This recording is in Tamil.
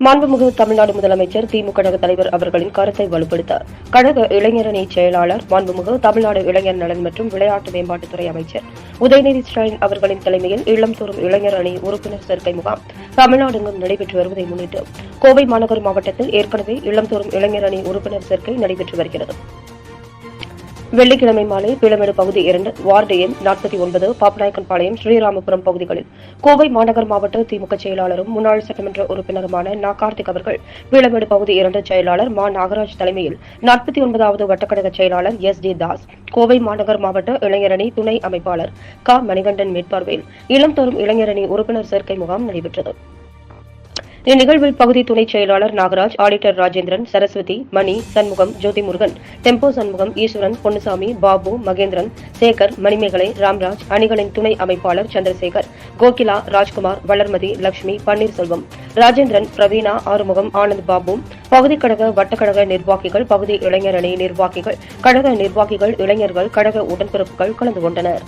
மாண்புமிகு தமிழ்நாடு முதலமைச்சர் திமுக கழக தலைவர் அவர்களின் கருத்தை வலுப்படுத்த கழக இளைஞரணி செயலாளர் மாண்புமிகு தமிழ்நாடு இளைஞர் நலன் மற்றும் விளையாட்டு மேம்பாட்டுத்துறை அமைச்சர் உதயநிதி ஸ்டாலின் அவர்களின் தலைமையில் இல்லம் தோறும் இளைஞர் அணி உறுப்பினர் சேர்க்கை முகாம் தமிழ்நாடெங்கும் நடைபெற்று வருவதை முன்னிட்டு கோவை மாநகர் மாவட்டத்தில் ஏற்கனவே இல்லம் தோறும் இளைஞர் அணி உறுப்பினர் சேர்க்கை நடைபெற்று வருகிறது. வெள்ளிக்கிழமை மாலை பீளமேடு பகுதி 2 வார்டு எண் 49 பாப்பநாயக்கன்பாளையம் ஸ்ரீராமபுரம் பகுதிகளில் கோவை மாநகர் மாவட்ட திமுக செயலாளரும் முன்னாள் சட்டமன்ற உறுப்பினருமான நா. கார்த்திக் அவர்கள் பீளமேடு பகுதி 2 செயலாளர் மா. நாகராஜ் தலைமையில் 49வது வட்டக்கழக செயலாளர் S.D. தாஸ், கோவை மாநகர் மாவட்ட இளைஞரணி துணை அமைப்பாளர் க. மணிகண்டன் மேற்பார்வையில் இல்லம்தோறும் இளைஞரணி உறுப்பினர் சேர்க்கை முகாம் நடைபெற்றது. இந்நிகழ்வில் பகுதி துணை செயலாளர் நாகராஜ், ஆடிட்டர் ராஜேந்திரன், சரஸ்வதி, மணி, சண்முகம், ஜோதிமுருகன், டெம்போ சண்முகம், ஈஸ்வரன், பொன்னுசாமி, பாபு, மகேந்திரன், சேகர், மணிமேகலை, ராம்ராஜ், அணிகளின் துணை அமைப்பாளர் சந்திரசேகர், கோகிலா, ராஜ்குமார், வளர்மதி, லட்சுமி, பன்னீர்செல்வம், ராஜேந்திரன், பிரவீனா, ஆறுமுகம், ஆனந்த் பாபு, பகுதி கழக வட்டக்கழக நிர்வாகிகள், பகுதி இளைஞர் அணி நிர்வாகிகள், கழக நிர்வாகிகள், இளைஞர்கள், கழக உடன்பிறப்புகள் கலந்து கொண்டனர்.